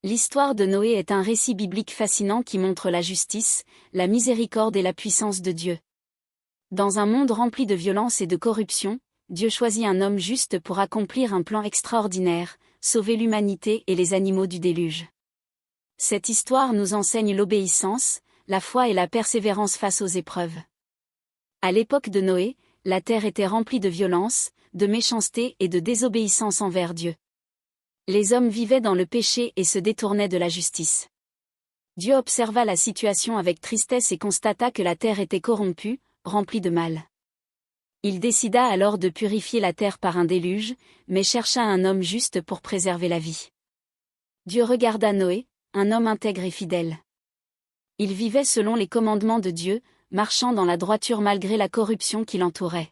L'histoire de Noé est un récit biblique fascinant qui montre la justice, la miséricorde et la puissance de Dieu. Dans un monde rempli de violence et de corruption, Dieu choisit un homme juste pour accomplir un plan extraordinaire, sauver l'humanité et les animaux du déluge. Cette histoire nous enseigne l'obéissance, la foi et la persévérance face aux épreuves. À l'époque de Noé, la terre était remplie de violence, de méchanceté et de désobéissance envers Dieu. Les hommes vivaient dans le péché et se détournaient de la justice. Dieu observa la situation avec tristesse et constata que la terre était corrompue, remplie de mal. Il décida alors de purifier la terre par un déluge, mais chercha un homme juste pour préserver la vie. Dieu regarda Noé, un homme intègre et fidèle. Il vivait selon les commandements de Dieu, marchant dans la droiture malgré la corruption qui l'entourait.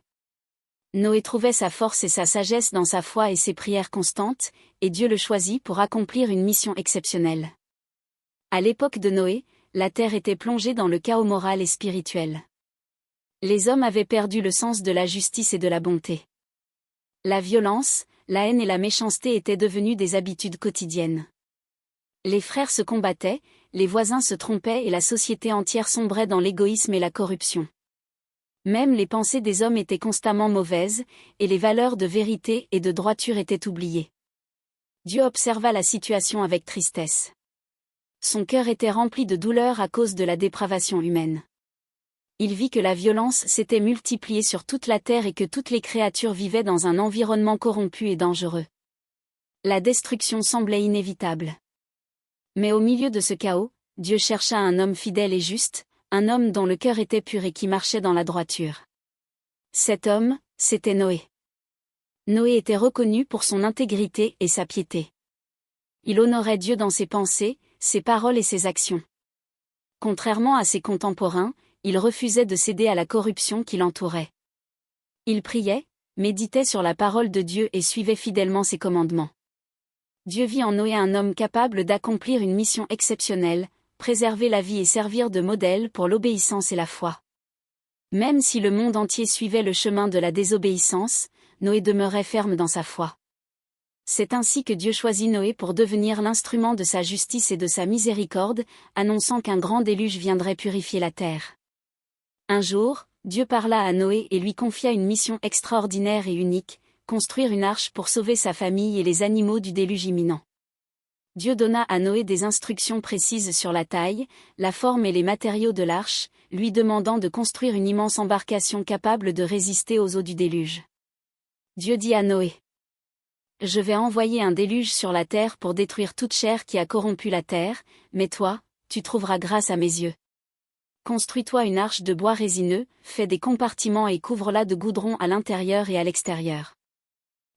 Noé trouvait sa force et sa sagesse dans sa foi et ses prières constantes, et Dieu le choisit pour accomplir une mission exceptionnelle. À l'époque de Noé, la terre était plongée dans le chaos moral et spirituel. Les hommes avaient perdu le sens de la justice et de la bonté. La violence, la haine et la méchanceté étaient devenues des habitudes quotidiennes. Les frères se combattaient, les voisins se trompaient et la société entière sombrait dans l'égoïsme et la corruption. Même les pensées des hommes étaient constamment mauvaises, et les valeurs de vérité et de droiture étaient oubliées. Dieu observa la situation avec tristesse. Son cœur était rempli de douleur à cause de la dépravation humaine. Il vit que la violence s'était multipliée sur toute la terre et que toutes les créatures vivaient dans un environnement corrompu et dangereux. La destruction semblait inévitable. Mais au milieu de ce chaos, Dieu chercha un homme fidèle et juste, un homme dont le cœur était pur et qui marchait dans la droiture. Cet homme, c'était Noé. Noé était reconnu pour son intégrité et sa piété. Il honorait Dieu dans ses pensées, ses paroles et ses actions. Contrairement à ses contemporains, il refusait de céder à la corruption qui l'entourait. Il priait, méditait sur la parole de Dieu et suivait fidèlement ses commandements. Dieu vit en Noé un homme capable d'accomplir une mission exceptionnelle, préserver la vie et servir de modèle pour l'obéissance et la foi. Même si le monde entier suivait le chemin de la désobéissance, Noé demeurait ferme dans sa foi. C'est ainsi que Dieu choisit Noé pour devenir l'instrument de sa justice et de sa miséricorde, annonçant qu'un grand déluge viendrait purifier la terre. Un jour, Dieu parla à Noé et lui confia une mission extraordinaire et unique, construire une arche pour sauver sa famille et les animaux du déluge imminent. Dieu donna à Noé des instructions précises sur la taille, la forme et les matériaux de l'arche, lui demandant de construire une immense embarcation capable de résister aux eaux du déluge. Dieu dit à Noé: « Je vais envoyer un déluge sur la terre pour détruire toute chair qui a corrompu la terre, mais toi, tu trouveras grâce à mes yeux. Construis-toi une arche de bois résineux, fais des compartiments et couvre-la de goudron à l'intérieur et à l'extérieur.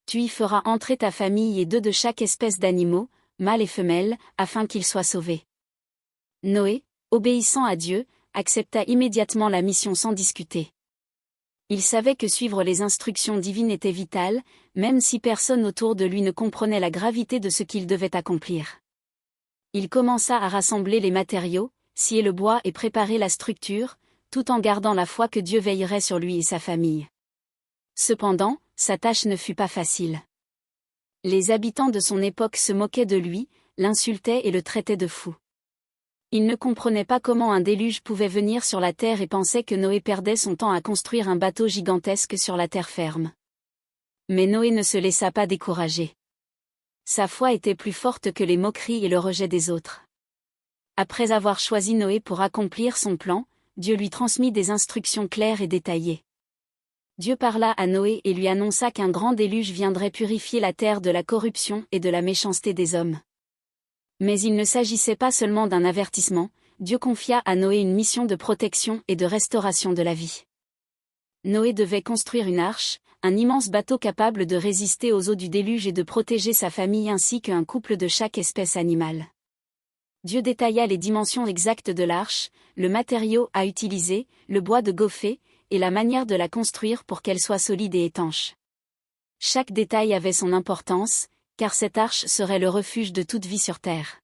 Tu y feras entrer ta famille et 2 de chaque espèce d'animaux, mâles et femelles, afin qu'ils soient sauvés. » Noé, obéissant à Dieu, accepta immédiatement la mission sans discuter. Il savait que suivre les instructions divines était vital, même si personne autour de lui ne comprenait la gravité de ce qu'il devait accomplir. Il commença à rassembler les matériaux, scier le bois et préparer la structure, tout en gardant la foi que Dieu veillerait sur lui et sa famille. Cependant, sa tâche ne fut pas facile. Les habitants de son époque se moquaient de lui, l'insultaient et le traitaient de fou. Ils ne comprenaient pas comment un déluge pouvait venir sur la terre et pensaient que Noé perdait son temps à construire un bateau gigantesque sur la terre ferme. Mais Noé ne se laissa pas décourager. Sa foi était plus forte que les moqueries et le rejet des autres. Après avoir choisi Noé pour accomplir son plan, Dieu lui transmit des instructions claires et détaillées. Dieu parla à Noé et lui annonça qu'un grand déluge viendrait purifier la terre de la corruption et de la méchanceté des hommes. Mais il ne s'agissait pas seulement d'un avertissement, Dieu confia à Noé une mission de protection et de restauration de la vie. Noé devait construire une arche, un immense bateau capable de résister aux eaux du déluge et de protéger sa famille ainsi qu'un couple de chaque espèce animale. Dieu détailla les dimensions exactes de l'arche, le matériau à utiliser, le bois de gopher, et la manière de la construire pour qu'elle soit solide et étanche. Chaque détail avait son importance, car cette arche serait le refuge de toute vie sur terre.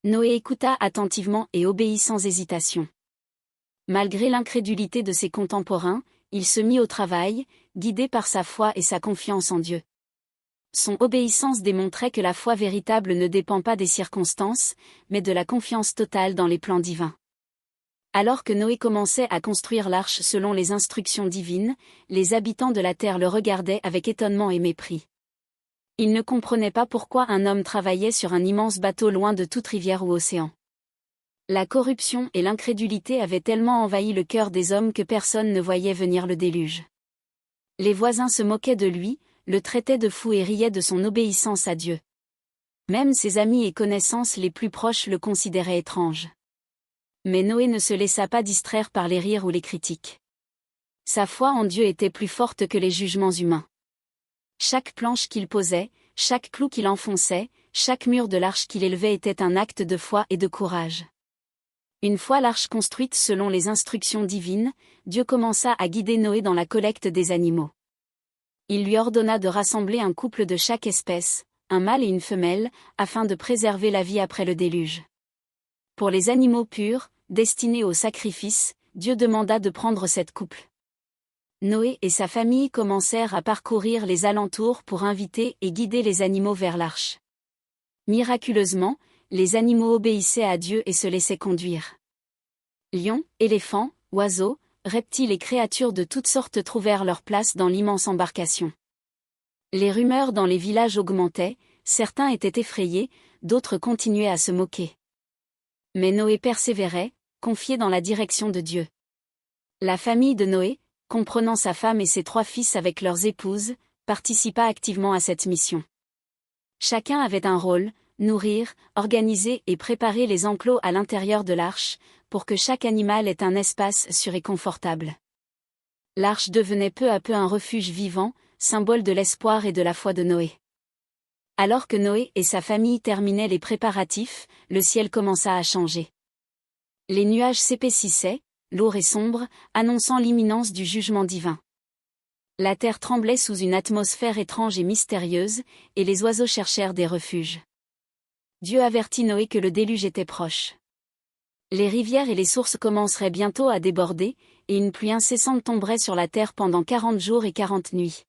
Noé écouta attentivement et obéit sans hésitation. Malgré l'incrédulité de ses contemporains, il se mit au travail, guidé par sa foi et sa confiance en Dieu. Son obéissance démontrait que la foi véritable ne dépend pas des circonstances, mais de la confiance totale dans les plans divins. Alors que Noé commençait à construire l'arche selon les instructions divines, les habitants de la terre le regardaient avec étonnement et mépris. Ils ne comprenaient pas pourquoi un homme travaillait sur un immense bateau loin de toute rivière ou océan. La corruption et l'incrédulité avaient tellement envahi le cœur des hommes que personne ne voyait venir le déluge. Les voisins se moquaient de lui, le traitaient de fou et riaient de son obéissance à Dieu. Même ses amis et connaissances les plus proches le considéraient étrange. Mais Noé ne se laissa pas distraire par les rires ou les critiques. Sa foi en Dieu était plus forte que les jugements humains. Chaque planche qu'il posait, chaque clou qu'il enfonçait, chaque mur de l'arche qu'il élevait était un acte de foi et de courage. Une fois l'arche construite selon les instructions divines, Dieu commença à guider Noé dans la collecte des animaux. Il lui ordonna de rassembler un couple de chaque espèce, un mâle et une femelle, afin de préserver la vie après le déluge. Pour les animaux purs, destinés au sacrifice, Dieu demanda de prendre cette couple. Noé et sa famille commencèrent à parcourir les alentours pour inviter et guider les animaux vers l'arche. Miraculeusement, les animaux obéissaient à Dieu et se laissaient conduire. Lions, éléphants, oiseaux, reptiles et créatures de toutes sortes trouvèrent leur place dans l'immense embarcation. Les rumeurs dans les villages augmentaient, certains étaient effrayés, d'autres continuaient à se moquer. Mais Noé persévérait, confié dans la direction de Dieu. La famille de Noé, comprenant sa femme et ses 3 fils avec leurs épouses, participa activement à cette mission. Chacun avait un rôle: nourrir, organiser et préparer les enclos à l'intérieur de l'arche, pour que chaque animal ait un espace sûr et confortable. L'arche devenait peu à peu un refuge vivant, symbole de l'espoir et de la foi de Noé. Alors que Noé et sa famille terminaient les préparatifs, le ciel commença à changer. Les nuages s'épaississaient, lourds et sombres, annonçant l'imminence du jugement divin. La terre tremblait sous une atmosphère étrange et mystérieuse, et les oiseaux cherchèrent des refuges. Dieu avertit Noé que le déluge était proche. Les rivières et les sources commenceraient bientôt à déborder, et une pluie incessante tomberait sur la terre pendant 40 jours et 40 nuits.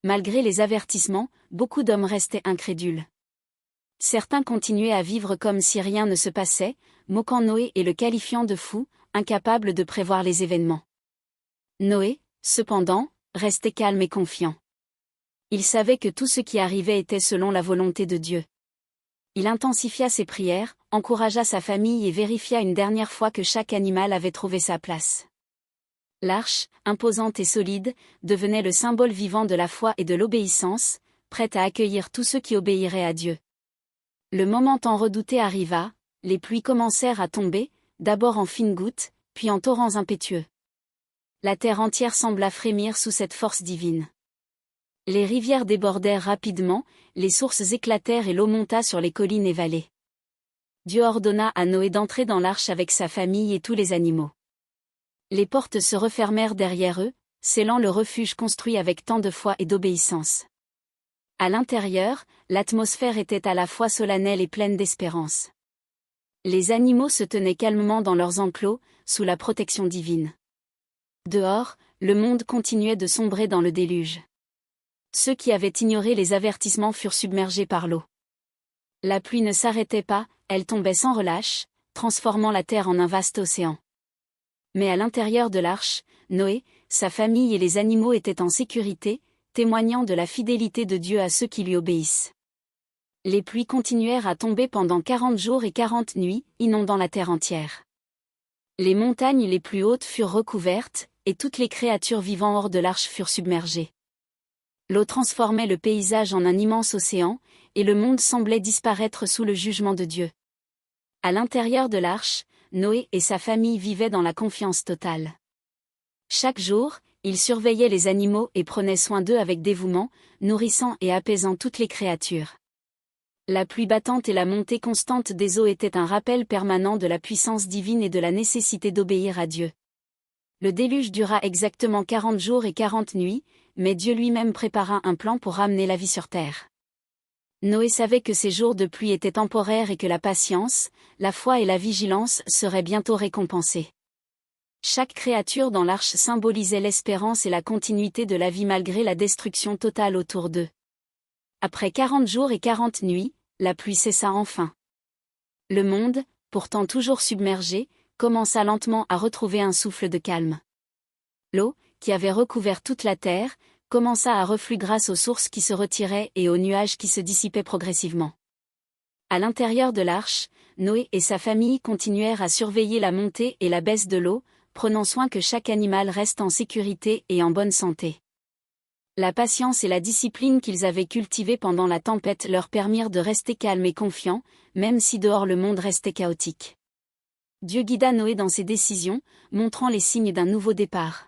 Malgré les avertissements, beaucoup d'hommes restaient incrédules. Certains continuaient à vivre comme si rien ne se passait, moquant Noé et le qualifiant de fou, incapable de prévoir les événements. Noé, cependant, restait calme et confiant. Il savait que tout ce qui arrivait était selon la volonté de Dieu. Il intensifia ses prières, encouragea sa famille et vérifia une dernière fois que chaque animal avait trouvé sa place. L'arche, imposante et solide, devenait le symbole vivant de la foi et de l'obéissance, prête à accueillir tous ceux qui obéiraient à Dieu. Le moment tant redouté arriva, les pluies commencèrent à tomber, d'abord en fines gouttes, puis en torrents impétueux. La terre entière sembla frémir sous cette force divine. Les rivières débordèrent rapidement, les sources éclatèrent et l'eau monta sur les collines et vallées. Dieu ordonna à Noé d'entrer dans l'arche avec sa famille et tous les animaux. Les portes se refermèrent derrière eux, scellant le refuge construit avec tant de foi et d'obéissance. À l'intérieur, l'atmosphère était à la fois solennelle et pleine d'espérance. Les animaux se tenaient calmement dans leurs enclos, sous la protection divine. Dehors, le monde continuait de sombrer dans le déluge. Ceux qui avaient ignoré les avertissements furent submergés par l'eau. La pluie ne s'arrêtait pas, elle tombait sans relâche, transformant la terre en un vaste océan. Mais à l'intérieur de l'arche, Noé, sa famille et les animaux étaient en sécurité, témoignant de la fidélité de Dieu à ceux qui lui obéissent. Les pluies continuèrent à tomber pendant 40 jours et 40 nuits, inondant la terre entière. Les montagnes les plus hautes furent recouvertes, et toutes les créatures vivant hors de l'arche furent submergées. L'eau transformait le paysage en un immense océan, et le monde semblait disparaître sous le jugement de Dieu. À l'intérieur de l'arche, Noé et sa famille vivaient dans la confiance totale. Chaque jour, ils surveillaient les animaux et prenaient soin d'eux avec dévouement, nourrissant et apaisant toutes les créatures. La pluie battante et la montée constante des eaux étaient un rappel permanent de la puissance divine et de la nécessité d'obéir à Dieu. Le déluge dura exactement 40 jours et 40 nuits, mais Dieu lui-même prépara un plan pour ramener la vie sur terre. Noé savait que ces jours de pluie étaient temporaires et que la patience, la foi et la vigilance seraient bientôt récompensées. Chaque créature dans l'arche symbolisait l'espérance et la continuité de la vie malgré la destruction totale autour d'eux. Après 40 jours et 40 nuits, la pluie cessa enfin. Le monde, pourtant toujours submergé, commença lentement à retrouver un souffle de calme. L'eau, qui avait recouvert toute la terre, commença à refluer grâce aux sources qui se retiraient et aux nuages qui se dissipaient progressivement. À l'intérieur de l'arche, Noé et sa famille continuèrent à surveiller la montée et la baisse de l'eau, prenant soin que chaque animal reste en sécurité et en bonne santé. La patience et la discipline qu'ils avaient cultivées pendant la tempête leur permirent de rester calmes et confiants, même si dehors le monde restait chaotique. Dieu guida Noé dans ses décisions, montrant les signes d'un nouveau départ.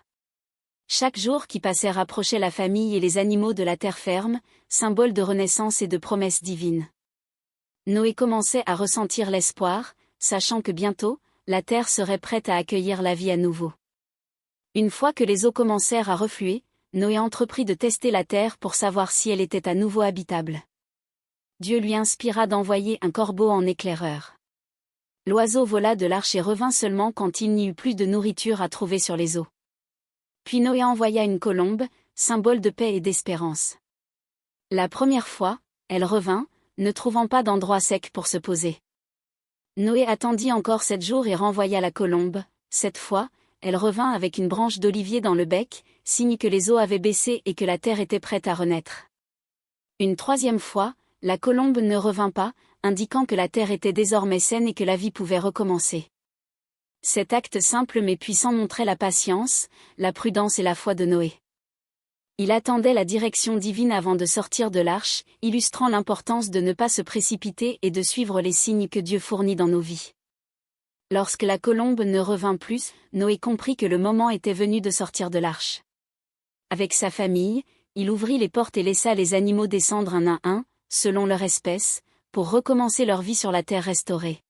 Chaque jour qui passait rapprochait la famille et les animaux de la terre ferme, symbole de renaissance et de promesses divines. Noé commençait à ressentir l'espoir, sachant que bientôt, la terre serait prête à accueillir la vie à nouveau. Une fois que les eaux commencèrent à refluer, Noé entreprit de tester la terre pour savoir si elle était à nouveau habitable. Dieu lui inspira d'envoyer un corbeau en éclaireur. L'oiseau vola de l'arche et revint seulement quand il n'y eut plus de nourriture à trouver sur les eaux. Puis Noé envoya une colombe, symbole de paix et d'espérance. La première fois, elle revint, ne trouvant pas d'endroit sec pour se poser. Noé attendit encore 7 jours et renvoya la colombe. Cette fois, elle revint avec une branche d'olivier dans le bec, signe que les eaux avaient baissé et que la terre était prête à renaître. Une troisième fois, la colombe ne revint pas, indiquant que la terre était désormais saine et que la vie pouvait recommencer. Cet acte simple mais puissant montrait la patience, la prudence et la foi de Noé. Il attendait la direction divine avant de sortir de l'arche, illustrant l'importance de ne pas se précipiter et de suivre les signes que Dieu fournit dans nos vies. Lorsque la colombe ne revint plus, Noé comprit que le moment était venu de sortir de l'arche. Avec sa famille, il ouvrit les portes et laissa les animaux descendre un à un, selon leur espèce, pour recommencer leur vie sur la terre restaurée.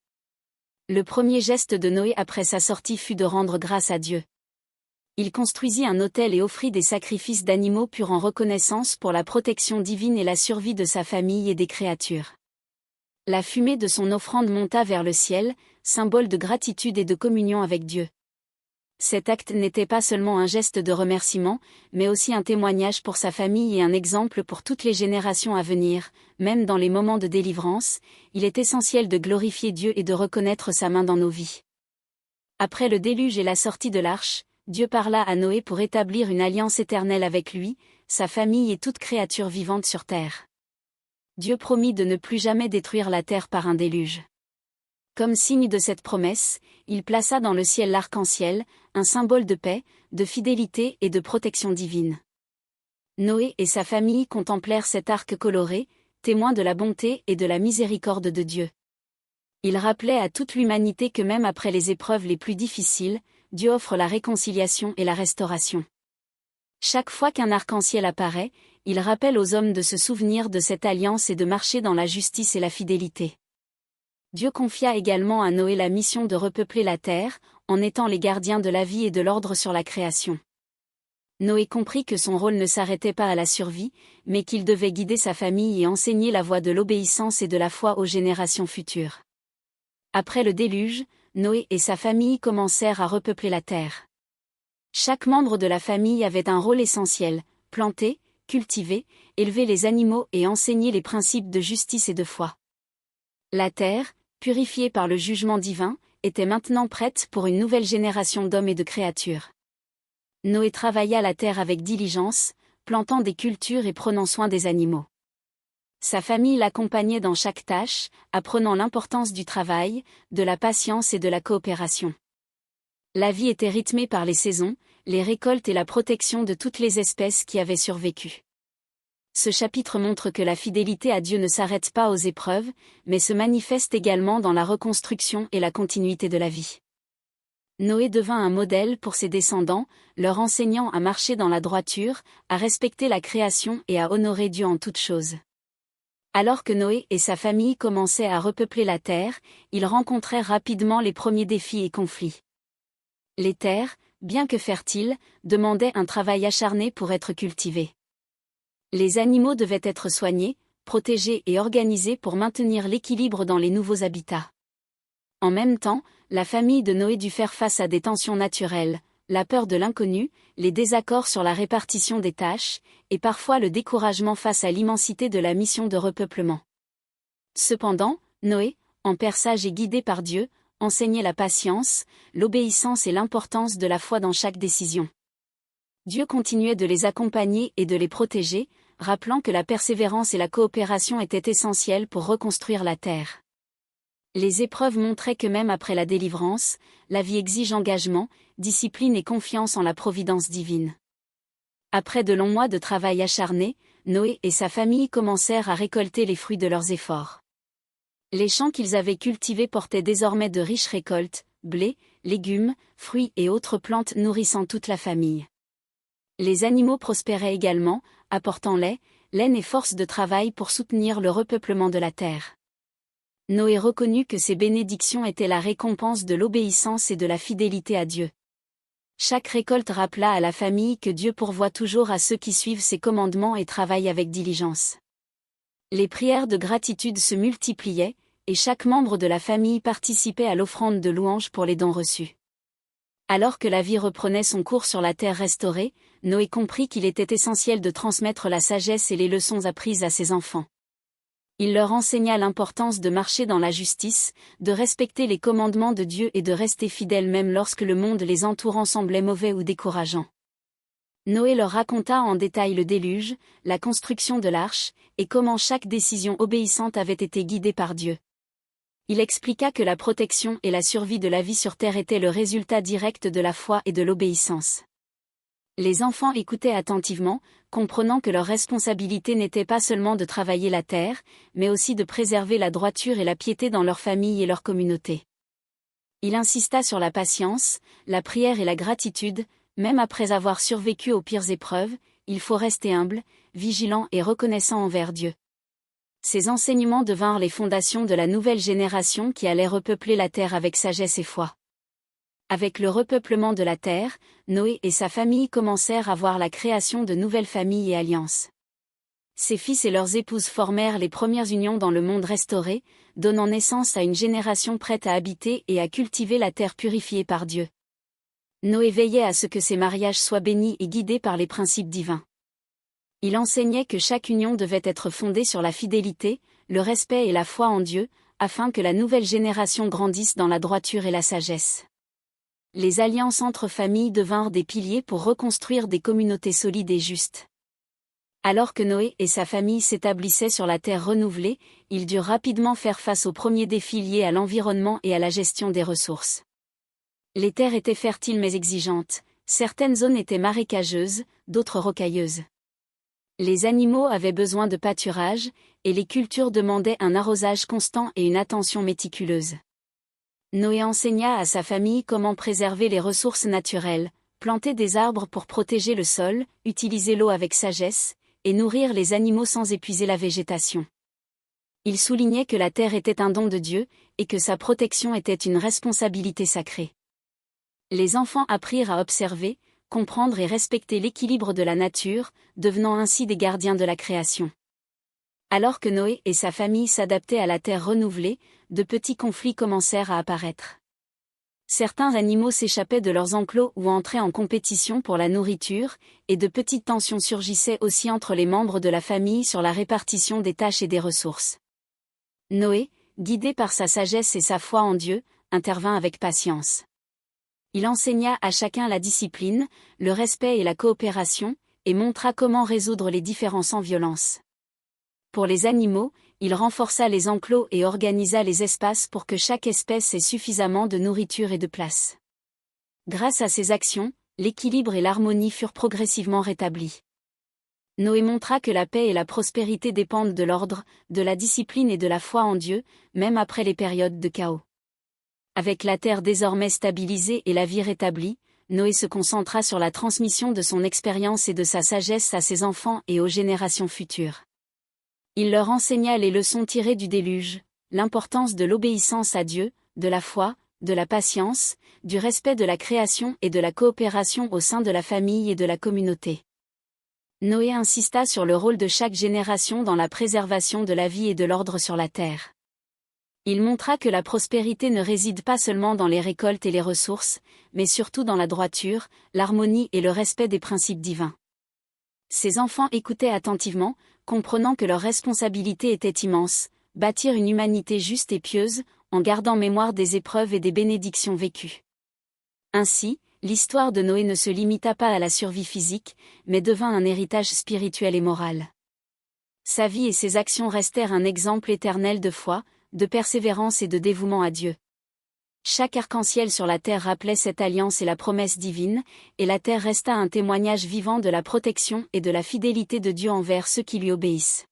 Le premier geste de Noé après sa sortie fut de rendre grâce à Dieu. Il construisit un autel et offrit des sacrifices d'animaux purs en reconnaissance pour la protection divine et la survie de sa famille et des créatures. La fumée de son offrande monta vers le ciel, symbole de gratitude et de communion avec Dieu. Cet acte n'était pas seulement un geste de remerciement, mais aussi un témoignage pour sa famille et un exemple pour toutes les générations à venir. Même dans les moments de délivrance, il est essentiel de glorifier Dieu et de reconnaître sa main dans nos vies. Après le déluge et la sortie de l'arche, Dieu parla à Noé pour établir une alliance éternelle avec lui, sa famille et toute créature vivante sur terre. Dieu promit de ne plus jamais détruire la terre par un déluge. Comme signe de cette promesse, il plaça dans le ciel l'arc-en-ciel, un symbole de paix, de fidélité et de protection divine. Noé et sa famille contemplèrent cet arc coloré, témoin de la bonté et de la miséricorde de Dieu. Il rappelait à toute l'humanité que même après les épreuves les plus difficiles, Dieu offre la réconciliation et la restauration. Chaque fois qu'un arc-en-ciel apparaît, il rappelle aux hommes de se souvenir de cette alliance et de marcher dans la justice et la fidélité. Dieu confia également à Noé la mission de repeupler la terre, en étant les gardiens de la vie et de l'ordre sur la création. Noé comprit que son rôle ne s'arrêtait pas à la survie, mais qu'il devait guider sa famille et enseigner la voie de l'obéissance et de la foi aux générations futures. Après le déluge, Noé et sa famille commencèrent à repeupler la terre. Chaque membre de la famille avait un rôle essentiel: planter, cultiver, élever les animaux et enseigner les principes de justice et de foi. La terre, purifiée par le jugement divin, était maintenant prête pour une nouvelle génération d'hommes et de créatures. Noé travailla la terre avec diligence, plantant des cultures et prenant soin des animaux. Sa famille l'accompagnait dans chaque tâche, apprenant l'importance du travail, de la patience et de la coopération. La vie était rythmée par les saisons, les récoltes et la protection de toutes les espèces qui avaient survécu. Ce chapitre montre que la fidélité à Dieu ne s'arrête pas aux épreuves, mais se manifeste également dans la reconstruction et la continuité de la vie. Noé devint un modèle pour ses descendants, leur enseignant à marcher dans la droiture, à respecter la création et à honorer Dieu en toutes choses. Alors que Noé et sa famille commençaient à repeupler la terre, ils rencontrèrent rapidement les premiers défis et conflits. Les terres, bien que fertiles, demandaient un travail acharné pour être cultivées. Les animaux devaient être soignés, protégés et organisés pour maintenir l'équilibre dans les nouveaux habitats. En même temps, la famille de Noé dut faire face à des tensions naturelles, la peur de l'inconnu, les désaccords sur la répartition des tâches, et parfois le découragement face à l'immensité de la mission de repeuplement. Cependant, Noé, en père sage et guidé par Dieu, enseignait la patience, l'obéissance et l'importance de la foi dans chaque décision. Dieu continuait de les accompagner et de les protéger, rappelant que la persévérance et la coopération étaient essentielles pour reconstruire la terre. Les épreuves montraient que même après la délivrance, la vie exige engagement, discipline et confiance en la providence divine. Après de longs mois de travail acharné, Noé et sa famille commencèrent à récolter les fruits de leurs efforts. Les champs qu'ils avaient cultivés portaient désormais de riches récoltes, blé, légumes, fruits et autres plantes nourrissant toute la famille. Les animaux prospéraient également, apportant lait, laine et force de travail pour soutenir le repeuplement de la terre. Noé reconnut que ces bénédictions étaient la récompense de l'obéissance et de la fidélité à Dieu. Chaque récolte rappela à la famille que Dieu pourvoit toujours à ceux qui suivent ses commandements et travaillent avec diligence. Les prières de gratitude se multipliaient, et chaque membre de la famille participait à l'offrande de louanges pour les dons reçus. Alors que la vie reprenait son cours sur la terre restaurée, Noé comprit qu'il était essentiel de transmettre la sagesse et les leçons apprises à ses enfants. Il leur enseigna l'importance de marcher dans la justice, de respecter les commandements de Dieu et de rester fidèles même lorsque le monde les entourant semblait mauvais ou décourageant. Noé leur raconta en détail le déluge, la construction de l'arche, et comment chaque décision obéissante avait été guidée par Dieu. Il expliqua que la protection et la survie de la vie sur terre étaient le résultat direct de la foi et de l'obéissance. Les enfants écoutaient attentivement, comprenant que leur responsabilité n'était pas seulement de travailler la terre, mais aussi de préserver la droiture et la piété dans leur famille et leur communauté. Il insista sur la patience, la prière et la gratitude, même après avoir survécu aux pires épreuves, il faut rester humble, vigilant et reconnaissant envers Dieu. Ces enseignements devinrent les fondations de la nouvelle génération qui allait repeupler la terre avec sagesse et foi. Avec le repeuplement de la terre, Noé et sa famille commencèrent à voir la création de nouvelles familles et alliances. Ses fils et leurs épouses formèrent les premières unions dans le monde restauré, donnant naissance à une génération prête à habiter et à cultiver la terre purifiée par Dieu. Noé veillait à ce que ces mariages soient bénis et guidés par les principes divins. Il enseignait que chaque union devait être fondée sur la fidélité, le respect et la foi en Dieu, afin que la nouvelle génération grandisse dans la droiture et la sagesse. Les alliances entre familles devinrent des piliers pour reconstruire des communautés solides et justes. Alors que Noé et sa famille s'établissaient sur la terre renouvelée, ils durent rapidement faire face aux premiers défis liés à l'environnement et à la gestion des ressources. Les terres étaient fertiles mais exigeantes, certaines zones étaient marécageuses, d'autres rocailleuses. Les animaux avaient besoin de pâturage, et les cultures demandaient un arrosage constant et une attention méticuleuse. Noé enseigna à sa famille comment préserver les ressources naturelles, planter des arbres pour protéger le sol, utiliser l'eau avec sagesse, et nourrir les animaux sans épuiser la végétation. Il soulignait que la terre était un don de Dieu, et que sa protection était une responsabilité sacrée. Les enfants apprirent à observer, comprendre et respecter l'équilibre de la nature, devenant ainsi des gardiens de la création. Alors que Noé et sa famille s'adaptaient à la terre renouvelée, de petits conflits commencèrent à apparaître. Certains animaux s'échappaient de leurs enclos ou entraient en compétition pour la nourriture, et de petites tensions surgissaient aussi entre les membres de la famille sur la répartition des tâches et des ressources. Noé, guidé par sa sagesse et sa foi en Dieu, intervint avec patience. Il enseigna à chacun la discipline, le respect et la coopération, et montra comment résoudre les différends sans violence. Pour les animaux, il renforça les enclos et organisa les espaces pour que chaque espèce ait suffisamment de nourriture et de place. Grâce à ces actions, l'équilibre et l'harmonie furent progressivement rétablis. Noé montra que la paix et la prospérité dépendent de l'ordre, de la discipline et de la foi en Dieu, même après les périodes de chaos. Avec la terre désormais stabilisée et la vie rétablie, Noé se concentra sur la transmission de son expérience et de sa sagesse à ses enfants et aux générations futures. Il leur enseigna les leçons tirées du déluge, l'importance de l'obéissance à Dieu, de la foi, de la patience, du respect de la création et de la coopération au sein de la famille et de la communauté. Noé insista sur le rôle de chaque génération dans la préservation de la vie et de l'ordre sur la terre. Il montra que la prospérité ne réside pas seulement dans les récoltes et les ressources, mais surtout dans la droiture, l'harmonie et le respect des principes divins. Ses enfants écoutaient attentivement, comprenant que leur responsabilité était immense, bâtir une humanité juste et pieuse, en gardant mémoire des épreuves et des bénédictions vécues. Ainsi, l'histoire de Noé ne se limita pas à la survie physique, mais devint un héritage spirituel et moral. Sa vie et ses actions restèrent un exemple éternel de foi, de persévérance et de dévouement à Dieu. Chaque arc-en-ciel sur la terre rappelait cette alliance et la promesse divine, et la terre resta un témoignage vivant de la protection et de la fidélité de Dieu envers ceux qui lui obéissent.